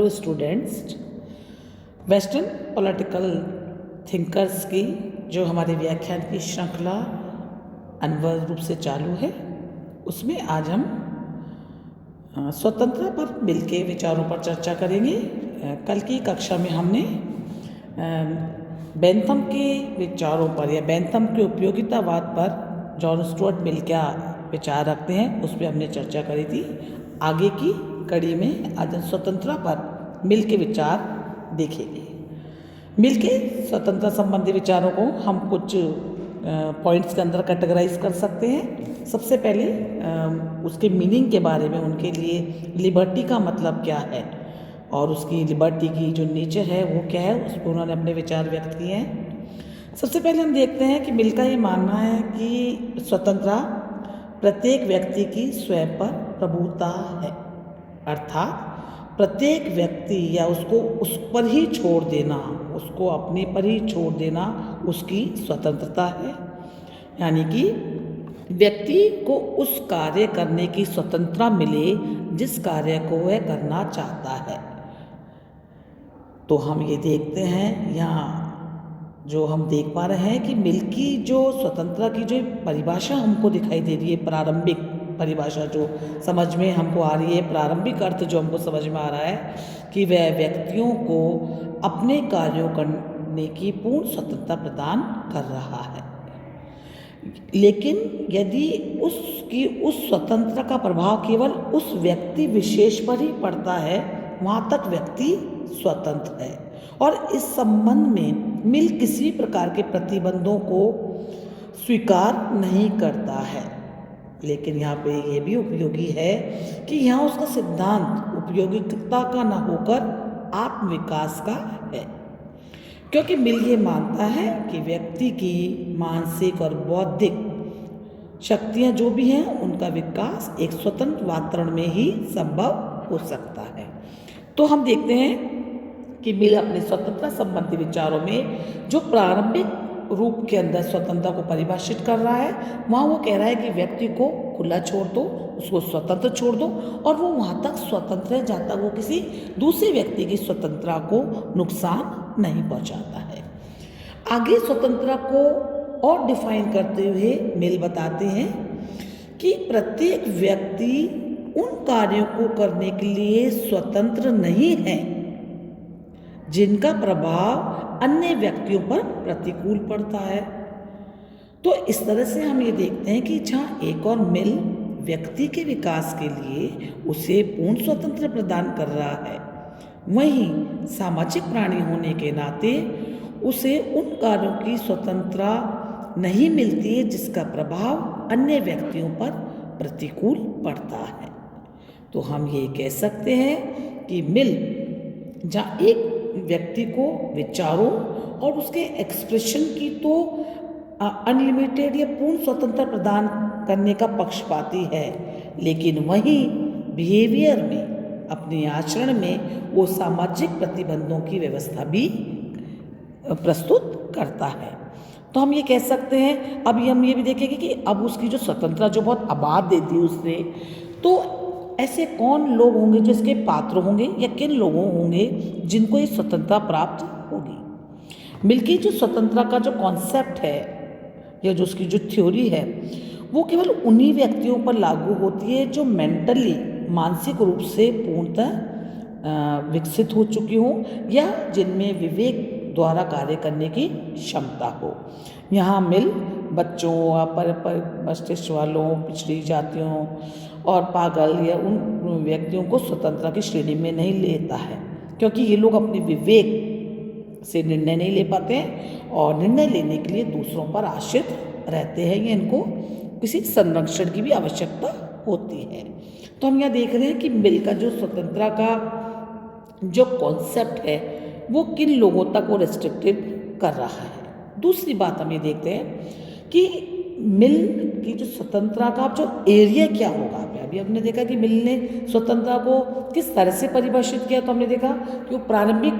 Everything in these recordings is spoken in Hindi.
Hello students, western political thinkers की जो हमारे व्याख्यान की श्रृंखला अनवरत रूप से चालू है, उसमें आज हम स्वतंत्रता पर मिल के विचारों पर चर्चा करेंगे। कल की कक्षा में हमने बेंथम के विचारों पर या बेंथम के उपयोगितावाद पर जॉन स्टुअर्ट मिल क्या विचार रखते हैं, उस पर हमने चर्चा करी थी। आगे की कड़ी में आज स्वतंत्रता पर मिल के विचार देखेंगे। मिल के स्वतंत्रता संबंधी विचारों को हम कुछ पॉइंट्स के अंदर कैटेगराइज कर सकते हैं। सबसे पहले उसके मीनिंग के बारे में, उनके लिए लिबर्टी का मतलब क्या है और उसकी लिबर्टी की जो नेचर है वो क्या है, उस पर उन्होंने अपने विचार व्यक्त किए हैं। सबसे पहले हम देखते हैं कि मिल का ये मानना है कि स्वतंत्रता प्रत्येक व्यक्ति की स्वयं पर प्रभुता है, अर्थात प्रत्येक व्यक्ति या उसको उस पर ही छोड़ देना, उसको अपने पर ही छोड़ देना उसकी स्वतंत्रता है। यानी कि व्यक्ति को उस कार्य करने की स्वतंत्रता मिले जिस कार्य को वह करना चाहता है। तो हम ये देखते हैं यहाँ जो हम देख पा रहे हैं कि मिल की जो स्वतंत्रता की जो परिभाषा हमको दिखाई दे रही है, प्रारंभिक परिभाषा जो समझ में हमको आ रही है, प्रारंभिक अर्थ जो हमको समझ में आ रहा है कि वह व्यक्तियों को अपने कार्यों करने की पूर्ण स्वतंत्रता प्रदान कर रहा है। लेकिन यदि उसकी उस स्वतंत्रता का प्रभाव केवल उस व्यक्ति विशेष पर ही पड़ता है, वहाँ तक व्यक्ति स्वतंत्र है और इस संबंध में मिल किसी प्रकार के प्रतिबंधों को स्वीकार नहीं करता है। लेकिन यहाँ पे ये भी उपयोगी है कि यहाँ उसका सिद्धांत उपयोगिता का न होकर आत्मविकास का है, क्योंकि मिल ये मानता है कि व्यक्ति की मानसिक और बौद्धिक शक्तियाँ जो भी हैं उनका विकास एक स्वतंत्र वातावरण में ही संभव हो सकता है। तो हम देखते हैं कि मिल अपने स्वतंत्रता संबंधी विचारों में जो प्रारंभिक रूप के अंदर स्वतंत्रता को परिभाषित कर रहा है, वहाँ वो कह रहा है कि व्यक्ति को खुला छोड़ दो, उसको स्वतंत्र छोड़ दो और वो वहाँ तक स्वतंत्र है जहाँ तक वो किसी दूसरे व्यक्ति की स्वतंत्रता को नुकसान नहीं पहुँचाता है। आगे स्वतंत्रता को और डिफाइन करते हुए मिल बताते हैं कि प्रत्येक व्यक्ति उन कार्यों को करने के लिए स्वतंत्र नहीं है जिनका प्रभाव अन्य व्यक्तियों पर प्रतिकूल पड़ता है। तो इस तरह से हम ये देखते हैं कि जहाँ एक और मिल व्यक्ति के विकास के लिए उसे पूर्ण स्वतंत्रता प्रदान कर रहा है, वहीं सामाजिक प्राणी होने के नाते उसे उन कार्यों की स्वतंत्रता नहीं मिलती है जिसका प्रभाव अन्य व्यक्तियों पर प्रतिकूल पड़ता है। तो हम ये कह सकते हैं कि मिल जहाँ एक व्यक्ति को विचारों और उसके एक्सप्रेशन की तो अनलिमिटेड या पूर्ण स्वतंत्रता प्रदान करने का पक्षपाती है, लेकिन वहीं बिहेवियर में, अपने आचरण में वो सामाजिक प्रतिबंधों की व्यवस्था भी प्रस्तुत करता है। तो हम ये कह सकते हैं, अभी हम ये भी देखेंगे कि अब उसकी जो स्वतंत्रता जो बहुत आबाद दे दी उसने, तो ऐसे कौन लोग होंगे जो इसके पात्र होंगे या किन लोगों होंगे जिनको ये स्वतंत्रता प्राप्त होगी। मिल की जो स्वतंत्रता का जो कॉन्सेप्ट है या जो उसकी जो थ्योरी है, वो केवल उन्हीं व्यक्तियों पर लागू होती है जो मेंटली, मानसिक रूप से पूर्णतः विकसित हो चुकी हों या जिनमें विवेक द्वारा कार्य करने की क्षमता हो। यहाँ मिल बच्चों, पर मस्तिष्क वालों, पिछड़ी जातियों और पागल या उन व्यक्तियों को स्वतंत्रता की श्रेणी में नहीं लेता है, क्योंकि ये लोग अपने विवेक से निर्णय नहीं ले पाते हैं और निर्णय लेने के लिए दूसरों पर आश्रित रहते हैं या इनको किसी संरक्षण की भी आवश्यकता होती है। तो हम यहाँ देख रहे हैं कि मिल का जो स्वतंत्रता का जो कॉन्सेप्ट है वो किन लोगों तक वो रेस्ट्रिक्टेड कर रहा है। दूसरी बात हम ये देखते हैं कि मिल की जो स्वतंत्रता का जो एरिया क्या होगा। अभी हमने देखा कि मिल ने स्वतंत्रता को किस तरह से परिभाषित किया, तो हमने देखा कि वो प्रारंभिक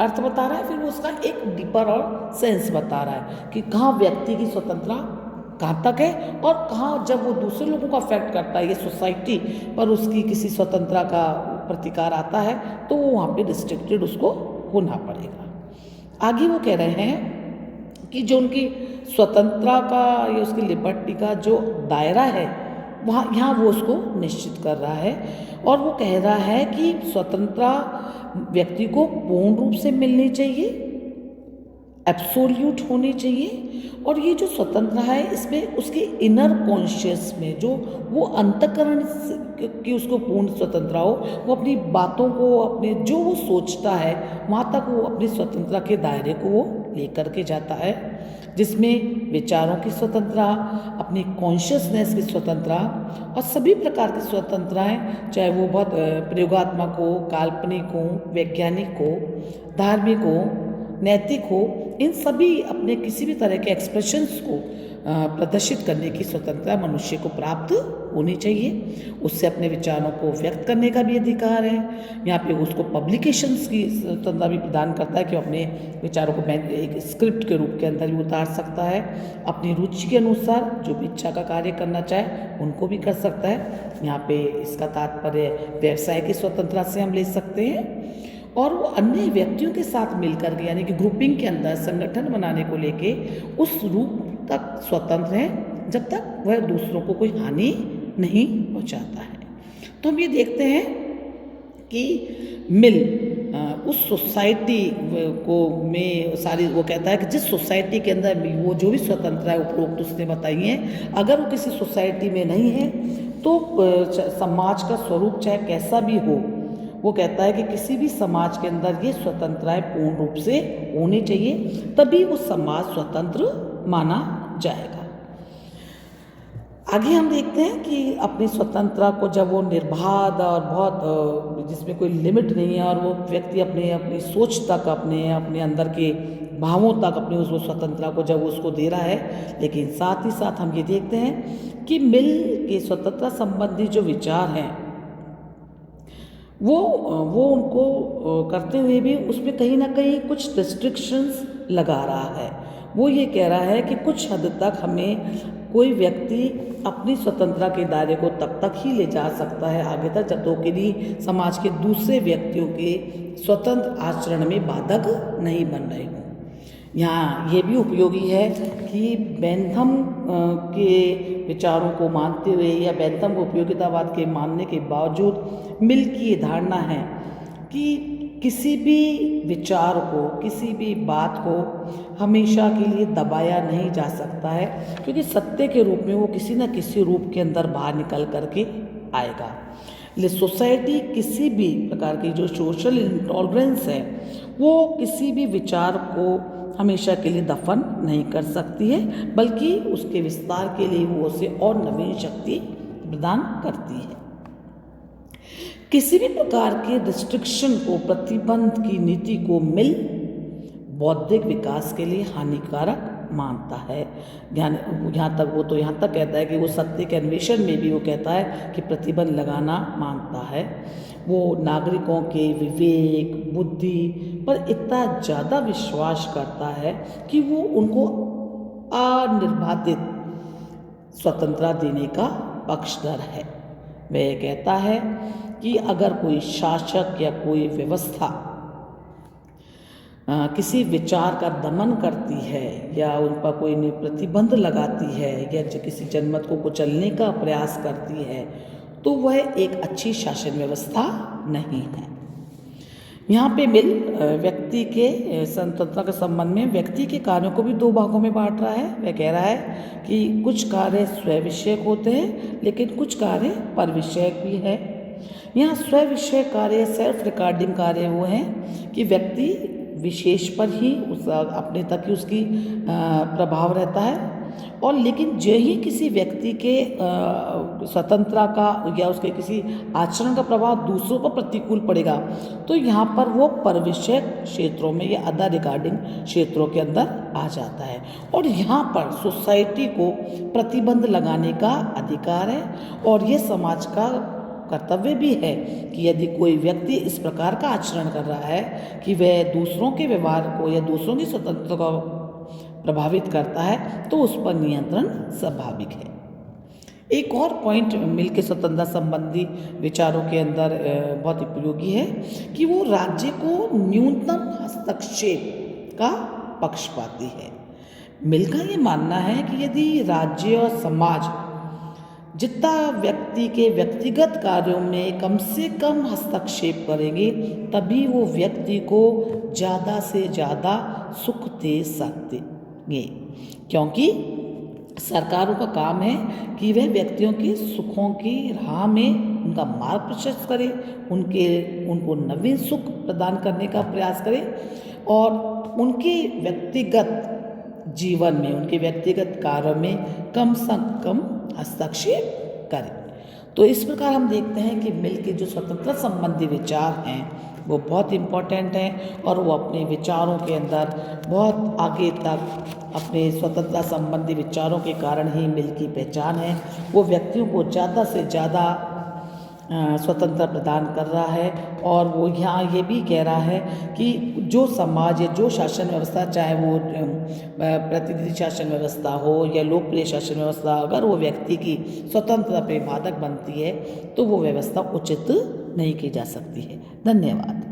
अर्थ बता रहा है, फिर वो उसका एक डीपर और सेंस बता रहा है कि कहाँ व्यक्ति की स्वतंत्रता कहाँ तक है और कहाँ जब वो दूसरे लोगों को अफेक्ट करता है, ये सोसाइटी पर उसकी किसी स्वतंत्रता का प्रतिकार आता है तो वो वहाँ पे रिस्ट्रिक्टेड उसको होना पड़ेगा। आगे वो कह रहे हैं कि जो उनकी स्वतंत्रता का या उसकी लिबर्टी का जो दायरा है वहाँ यहाँ वो उसको निश्चित कर रहा है। और वो कह रहा है कि स्वतंत्रता व्यक्ति को पूर्ण रूप से मिलनी चाहिए, एब्सोल्यूट होनी चाहिए। और ये जो स्वतंत्रता है इसमें उसके इनर कॉन्शियस में जो वो अंतःकरण की उसको पूर्ण स्वतंत्रता हो, वो अपनी बातों को अपने जो वो सोचता है वहाँ तक वो अपनी स्वतंत्रता के दायरे को वो लेकर के जाता है, जिसमें विचारों की स्वतंत्रता, अपनी कॉन्शियसनेस की स्वतंत्रता और सभी प्रकार की स्वतंत्रताएं, चाहे वो बहुत प्रयोगात्मक हो, काल्पनिक हो, वैज्ञानिक हो, धार्मिक हो, नैतिक हो, इन सभी अपने किसी भी तरह के एक्सप्रेशंस को प्रदर्शित करने की स्वतंत्रता मनुष्य को प्राप्त होनी चाहिए। उससे अपने विचारों को व्यक्त करने का भी अधिकार है। यहाँ पे उसको पब्लिकेशंस की स्वतंत्रता भी प्रदान करता है कि अपने विचारों को एक स्क्रिप्ट के रूप के अंदर भी उतार सकता है। अपनी रुचि के अनुसार जो भी इच्छा का कार्य करना चाहे उनको भी कर सकता है। यहाँ पे इसका तात्पर्य व्यवसाय की स्वतंत्रता से हम ले सकते हैं। और वो अन्य व्यक्तियों के साथ मिलकर के यानी कि ग्रुपिंग के अंदर संगठन बनाने को लेके उस रूप तक स्वतंत्र है जब तक वह दूसरों को कोई हानि नहीं पहुंचाता है। तो हम ये देखते हैं कि मिल उस सोसाइटी को में सारी वो कहता है कि जिस सोसाइटी के अंदर वो जो भी स्वतंत्रता है उपरोक्त उसने बताई है, अगर वो किसी सोसाइटी में नहीं है तो समाज का स्वरूप चाहे कैसा भी हो, वो कहता है कि किसी भी समाज के अंदर ये स्वतंत्रताएं पूर्ण रूप से होनी चाहिए, तभी वो समाज स्वतंत्र माना जाएगा। आगे हम देखते हैं कि अपनी स्वतंत्रता को जब वो निर्बाध और बहुत जिसमें कोई लिमिट नहीं है और वो व्यक्ति अपनी सोच तक अपने अंदर के भावों तक अपनी उस स्वतंत्रता को जब उसको दे रहा है, लेकिन साथ ही साथ हम ये देखते हैं कि मिल के स्वतंत्रता संबंधी जो विचार हैं वो उनको करते हुए भी उसमें कहीं ना कहीं कुछ रिस्ट्रिक्शंस लगा रहा है। वो ये कह रहा है कि कुछ हद तक हमें कोई व्यक्ति अपनी स्वतंत्रता के दायरे को तब तक ही ले जा सकता है आगे तक जब तक कि समाज के दूसरे व्यक्तियों के स्वतंत्र आचरण में बाधक नहीं बन रहे हों। यहाँ ये भी उपयोगी है कि बेंथम के विचारों को मानते हुए या बेंथम उपयोगितावाद के मानने के बावजूद मिल की ये धारणा है कि किसी भी विचार को, किसी भी बात को हमेशा के लिए दबाया नहीं जा सकता है, क्योंकि सत्य के रूप में वो किसी न किसी रूप के अंदर बाहर निकल करके आएगा। इसलिए सोसाइटी किसी भी प्रकार की जो सोशल इंटॉलरेंस है वो किसी भी विचार को हमेशा के लिए दफन नहीं कर सकती है, बल्कि उसके विस्तार के लिए वो उसे और नवीन शक्ति प्रदान करती है। किसी भी प्रकार के रिस्ट्रिक्शन को, प्रतिबंध की नीति को मिल बौद्धिक विकास के लिए हानिकारक मानता है। यहाँ तक कहता है कि वो सत्य के अन्वेषण में भी वो कहता है कि प्रतिबंध लगाना मानता है। वो नागरिकों के विवेक, बुद्धि पर इतना ज़्यादा विश्वास करता है कि वो उनको अनिर्बाधित स्वतंत्रता देने का पक्षधर है। वह कहता है कि अगर कोई शासक या कोई व्यवस्था किसी विचार का दमन करती है या उन पर कोई प्रतिबंध लगाती है या किसी जनमत को कुचलने का प्रयास करती है तो वह एक अच्छी शासन व्यवस्था नहीं है। यहाँ पे मिल व्यक्ति के स्वतंत्रता के संबंध में व्यक्ति के कार्यों को भी दो भागों में बांट रहा है। वह कह रहा है कि कुछ कार्य स्व विषयक होते हैं लेकिन कुछ कार्य पर विषयक भी है। यहाँ स्व विषय कार्य, सेल्फ रिकॉर्डिंग कार्य वो हैं कि व्यक्ति विशेष पर ही अपने तक ही उसकी प्रभाव रहता है, और लेकिन जो ही किसी व्यक्ति के स्वतंत्रता का या उसके किसी आचरण का प्रभाव दूसरों पर प्रतिकूल पड़ेगा तो यहाँ पर वो परविषयक क्षेत्रों में या अदर रिगार्डिंग क्षेत्रों के अंदर आ जाता है। और यहाँ पर सोसाइटी को प्रतिबंध लगाने का अधिकार है, और ये समाज का कर्तव्य भी है कि यदि कोई व्यक्ति इस प्रकार का आचरण कर रहा है कि वह दूसरों के व्यवहार को या दूसरों की स्वतंत्रता को प्रभावित करता है तो उस पर नियंत्रण स्वाभाविक है। एक और पॉइंट मिल के स्वतंत्रता संबंधी विचारों के अंदर बहुत उपयोगी है कि वो राज्य को न्यूनतम हस्तक्षेप का पक्षपाती है। मिल का ये मानना है कि यदि राज्य और समाज जितना व्यक्ति के व्यक्तिगत कार्यों में कम से कम हस्तक्षेप करेंगे तभी वो व्यक्ति को ज़्यादा से ज़्यादा सुख दे सकेंगे, क्योंकि सरकारों का काम है कि वह व्यक्तियों के सुखों की राह में उनका मार्ग प्रशस्त करे, उनको नवीन सुख प्रदान करने का प्रयास करे और उनके व्यक्तिगत जीवन में, उनके व्यक्तिगत कार्यों में कम से कम हस्तक्षेप करें। तो इस प्रकार हम देखते हैं कि मिल के जो स्वतंत्रता संबंधी विचार हैं वो बहुत इम्पोर्टेंट हैं और वो अपने विचारों के अंदर बहुत आगे तक अपने स्वतंत्रता संबंधी विचारों के कारण ही मिल की पहचान है। वो व्यक्तियों को ज़्यादा से ज़्यादा स्वतंत्रता प्रदान कर रहा है और वो यहाँ ये भी कह रहा है कि जो समाज या जो शासन व्यवस्था, चाहे वो प्रतिनिधि शासन व्यवस्था हो या लोकप्रिय शासन व्यवस्था, अगर वो व्यक्ति की स्वतंत्रता पे बाधक बनती है तो वो व्यवस्था उचित नहीं की जा सकती है। धन्यवाद।